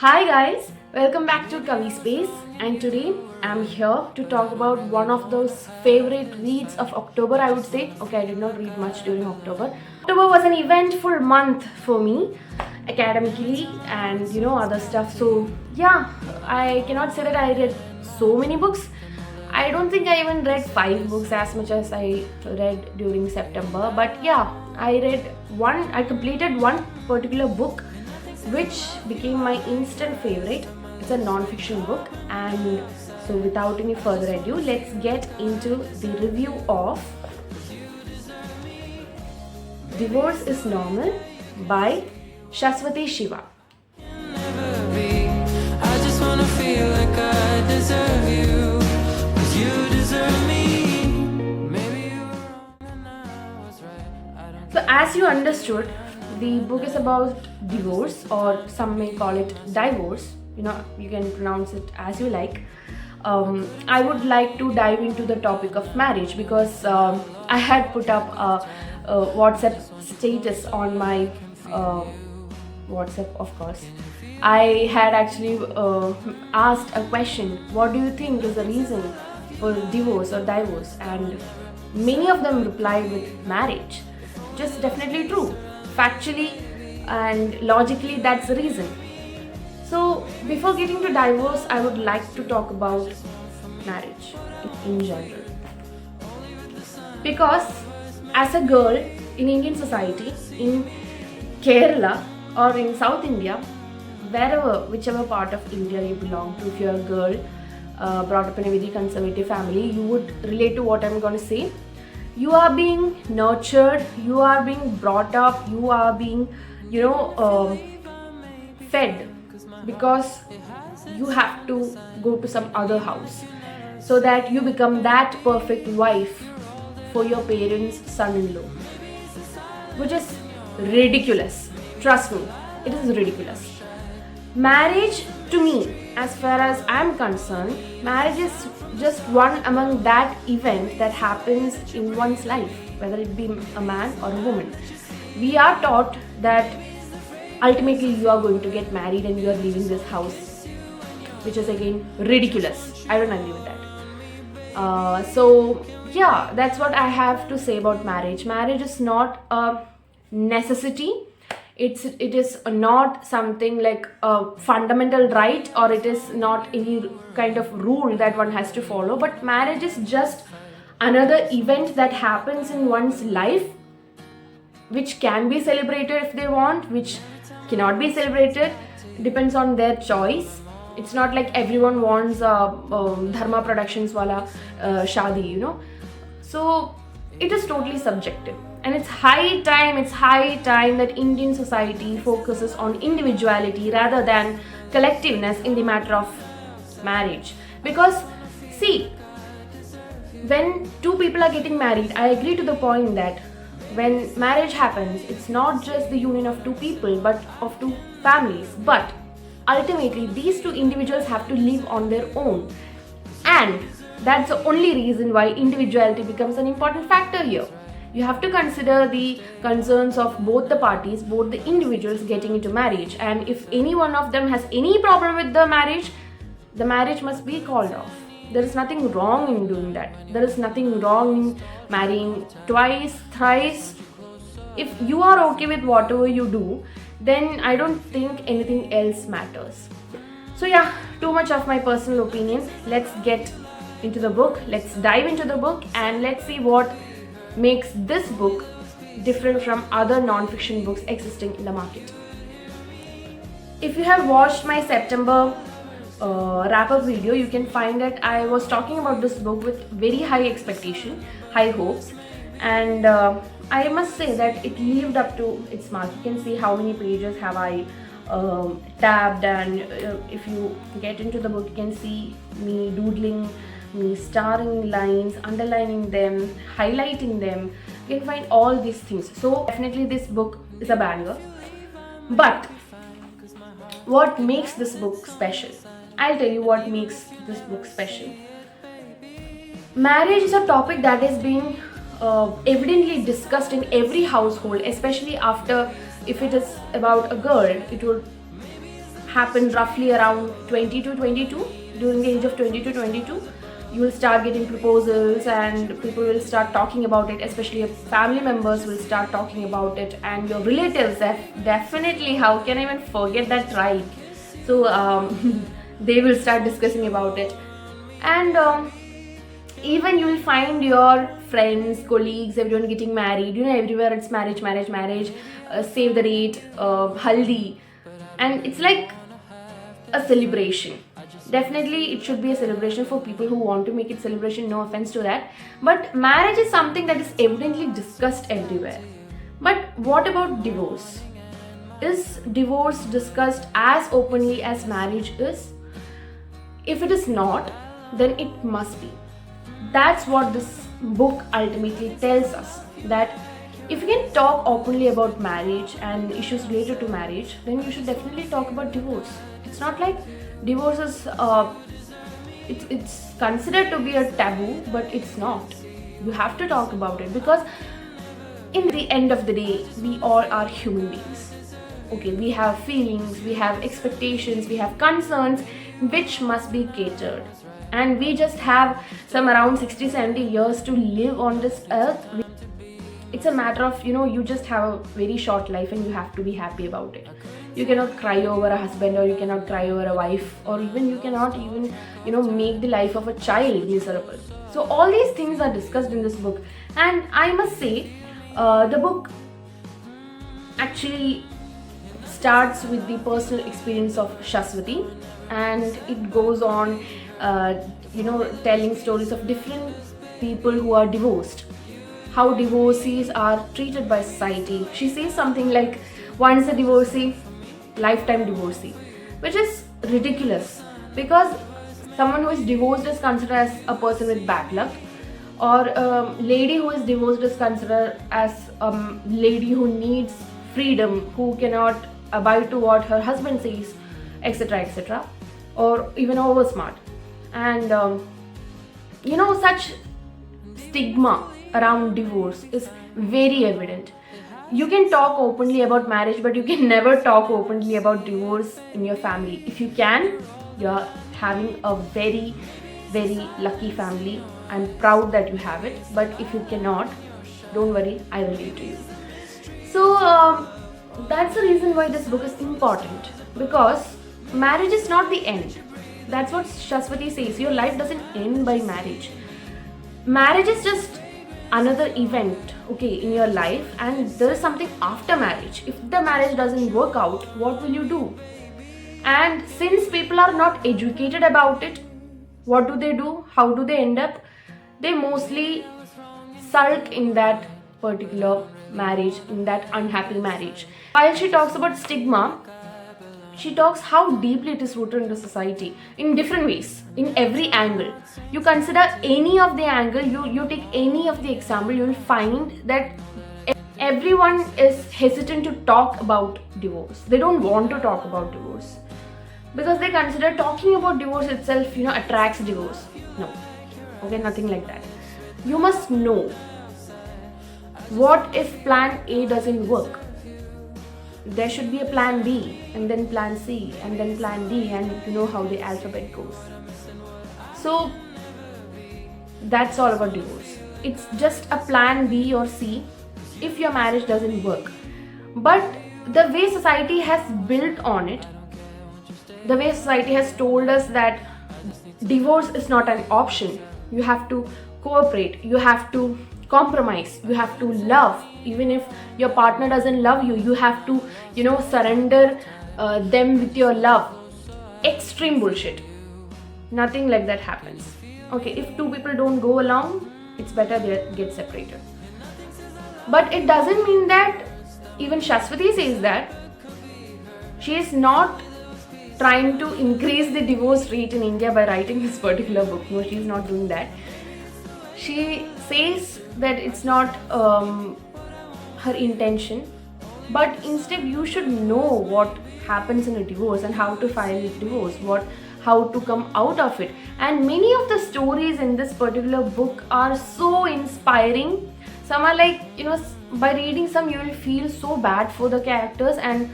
Hi guys, welcome back to Kavi Space, and today I'm here to talk about one of those favorite reads of October, I would say. Okay, I did not read much during October. October was an eventful month for me academically and other stuff. So yeah, I cannot say that I read so many books. I don't think I even read 5 books as much as I read during September, but yeah, I completed one particular book which became my instant favorite. It's a non-fiction book, and so without any further ado, let's get into the review of Divorce is Normal by Shasvathi Siva. I just wanna feel like I deserve you, 'cause you deserve me. Maybe you were wrong and I was right. So as you understood, the book is about divorce, or some may call it divorce. You can pronounce it as you like. I would like to dive into the topic of marriage because I had put up a WhatsApp status on my WhatsApp, of course. I had actually asked a question: what do you think is the reason for divorce or divorce? And many of them replied with marriage, which is definitely true. Factually and logically, that's the reason. So before getting to divorce, I would like to talk about marriage in general, because as a girl in Indian society, in Kerala or in South India, whichever part of India you belong to, if you're a girl brought up in a very conservative family, you would relate to what I'm going to say. You are being nurtured, you are being brought up, you are being fed, because you have to go to some other house so that you become that perfect wife for your parents' son-in-law, which is ridiculous. Trust me, it is ridiculous. Marriage, to me, as far as I'm concerned, marriage is just one among that event that happens in one's life, whether it be a man or a woman. We are taught that ultimately you are going to get married and you are leaving this house, which is again ridiculous. I don't agree with that. So yeah, that's what I have to say about marriage. Marriage is not a necessity. It is not something like a fundamental right, or it is not any kind of rule that one has to follow, but marriage is just another event that happens in one's life, which can be celebrated if they want, which cannot be celebrated, depends on their choice. It's not like everyone wants Dharma Productions wala shadi, So it is totally subjective. And it's high time that Indian society focuses on individuality rather than collectiveness in the matter of marriage. Because, see, when two people are getting married, I agree to the point that when marriage happens, it's not just the union of two people, but of two families. But ultimately, these two individuals have to live on their own. And that's the only reason why individuality becomes an important factor here. You have to consider the concerns of both the parties, both the individuals getting into marriage. And if any one of them has any problem with the marriage must be called off. There is nothing wrong in doing that. There is nothing wrong in marrying twice, thrice. If you are okay with whatever you do, then I don't think anything else matters. So yeah, too much of my personal opinion. Let's get into the book. Let's dive into the book and let's see what makes this book different from other non-fiction books existing in the market. If you have watched my September wrap-up video, you can find that I was talking about this book with very high expectation, high hopes, and I must say that it lived up to its mark. You can see how many pages have I tabbed, and if you get into the book, you can see me doodling, me starring lines, underlining them, highlighting them. You can find all these things. So definitely this book is a banger. But what makes this book special? I'll tell you what makes this book special. Marriage is a topic that is being evidently discussed in every household, especially after, if it is about a girl, it would happen roughly around 20 to 22. During the age of 20 to 22, you will start getting proposals and people will start talking about it, especially your family members will start talking about it, and your relatives definitely, how can I even forget that, right? So they will start discussing about it. And even you will find your friends, colleagues, everyone getting married. Everywhere it's marriage, marriage, marriage, save the date, haldi, and it's like a celebration. Definitely it should be a celebration for people who want to make it celebration, no offense to that, but marriage is something that is evidently discussed everywhere. But what about divorce? Is divorce discussed as openly as marriage is? If it is not, then it must be. That's what this book ultimately tells us, that if you can talk openly about marriage and issues related to marriage, then you should definitely talk about divorce. It's not like divorce is it's considered to be a taboo, but it's not. You have to talk about it, because in the end of the day, we all are human beings. Okay, we have feelings, we have expectations, we have concerns which must be catered, and we just have some around 60-70 years to live on this earth. It's a matter of, you just have a very short life and you have to be happy about it. You cannot cry over a husband, or you cannot cry over a wife, or even you cannot even make the life of a child miserable. So all these things are discussed in this book, and I must say the book actually starts with the personal experience of Shasvathi, and it goes on telling stories of different people who are divorced, how divorcees are treated by society. She says something like, once a divorcee, lifetime divorcee, which is ridiculous, because someone who is divorced is considered as a person with bad luck, or a lady who is divorced is considered as a lady who needs freedom, who cannot abide to what her husband says, etc., etc., or even over smart. And such stigma around divorce is very evident. You can talk openly about marriage, but you can never talk openly about divorce in your family. If you can, you're having a very, very lucky family. I'm proud that you have it. But if you cannot, don't worry, I relate to you. So that's the reason why this book is important, because marriage is not the end. That's what Shasvathi says. Your life doesn't end by marriage. Marriage is just another event, okay, in your life, and there is something after marriage. If the marriage doesn't work out, what will you do? And since people are not educated about it, what do? How do they end up? They mostly sulk in that particular marriage, in that unhappy marriage. While she talks about stigma, she talks how deeply it is rooted in the society in different ways, in every angle. You consider any of the angle, you take any of the example, you will find that everyone is hesitant to talk about divorce. They don't want to talk about divorce because they consider talking about divorce itself, attracts divorce. No, okay, nothing like that. You must know, what if plan A doesn't work? There should be a plan B, and then plan C, and then plan D, and you know how the alphabet goes. So that's all about divorce. It's just a plan B or C if your marriage doesn't work. But the way society has built on it, the way society has told us that divorce is not an option. You have to cooperate, you have to compromise, you have to love. Even if your partner doesn't love you, you have to surrender them with your love. Extreme bullshit. Nothing like that happens. Okay, if two people don't go along, it's better they get separated. But it doesn't mean that, even Shasvathi says that she is not trying to increase the divorce rate in India by writing this particular book. No, she is not doing that. She says that it's not her intention, but instead you should know what happens in a divorce and how to file a divorce, how to come out of it. And many of the stories in this particular book are so inspiring. Some are like, by reading some you will feel so bad for the characters, and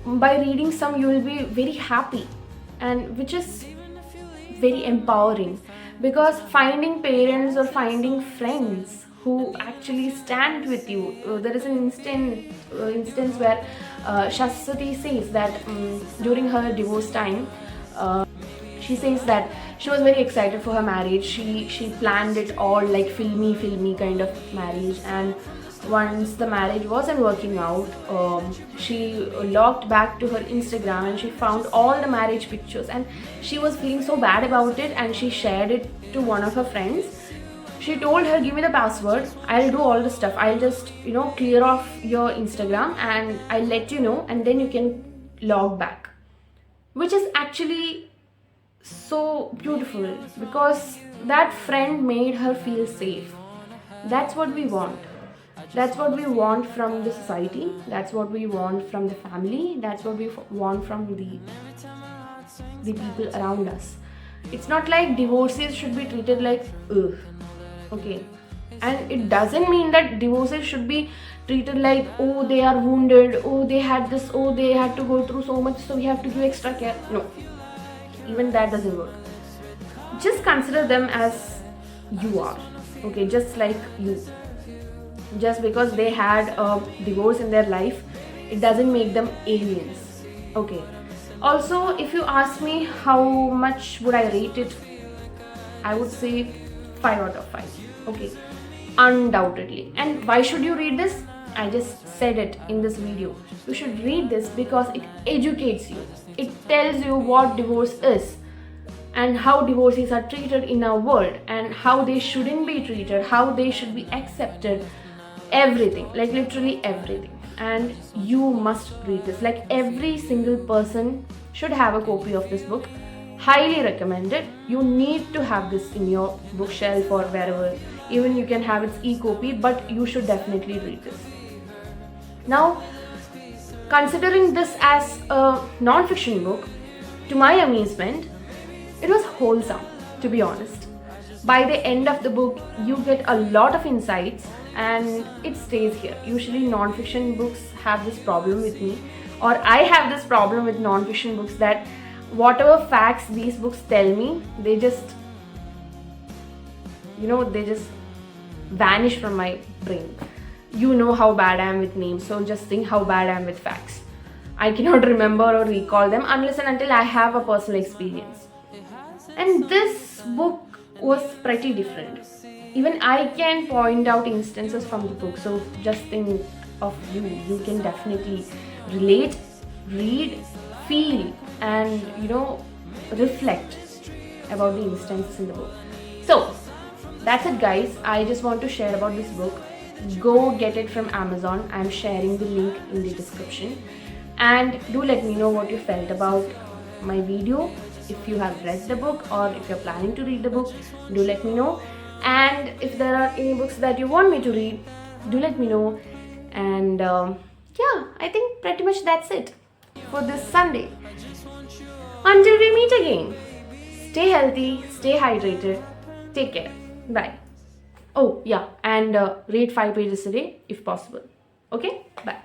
by reading some you will be very happy, and which is very empowering, because finding parents or finding friends who actually stand with you. There is an instance where Shasvathi says that during her divorce time, she says that she was very excited for her marriage. She planned it all like filmy kind of marriage, and once the marriage wasn't working out, she logged back to her Instagram and she found all the marriage pictures, and she was feeling so bad about it, and she shared it to one of her friends. She told her, give me the password, I'll do all the stuff, I'll just clear off your Instagram and I'll let you know, and then you can log back. Which is actually so beautiful, because that friend made her feel safe. That's what we want. That's what we want from the society. That's what we want from the family. That's what we want from the people around us. It's not like divorces should be treated like ugh. Okay, and it doesn't mean that divorces should be treated like, oh, they are wounded, oh, they had this, oh, they had to go through so much, so we have to give extra care. No, even that doesn't work. Just consider them as you are, okay, just like you. Just because they had a divorce in their life, it doesn't make them aliens. Okay. Also, if you ask me how much would I rate it, I would say 5 out of 5. Okay, undoubtedly. And why should you read this? I just said it in this video. You should read this because it educates you. It tells you what divorce is and how divorcees are treated in our world and how they shouldn't be treated, how they should be accepted. Everything, like literally everything. And you must read this. Like every single person should have a copy of this book. Highly recommended. You need to have this in your bookshelf or wherever. Even you can have its e-copy, but you should definitely read this. Now, considering this as a non-fiction book, to my amusement, it was wholesome, to be honest. By the end of the book, you get a lot of insights and it stays here. Usually non-fiction books have this problem with me, or I have this problem with non-fiction books, that whatever facts these books tell me, they just vanish from my brain. You know how bad I am with names, so just think how bad I am with facts. I cannot remember or recall them unless and until I have a personal experience. And this book was pretty different. Even I can point out instances from the book, so just think of you. You can definitely relate, read, feel, and reflect about the instances in the book. So that's it, guys. I just want to share about this book. Go get it from Amazon. I'm sharing the link in the description, and do let me know what you felt about my video. If you have read the book or if you're planning to read the book, do let me know. And if there are any books that you want me to read, do let me know. And yeah, I think pretty much that's it for this Sunday. Until we meet again, stay healthy, stay hydrated, take care, bye. Oh yeah, and read 5 pages a day if possible. Okay, bye.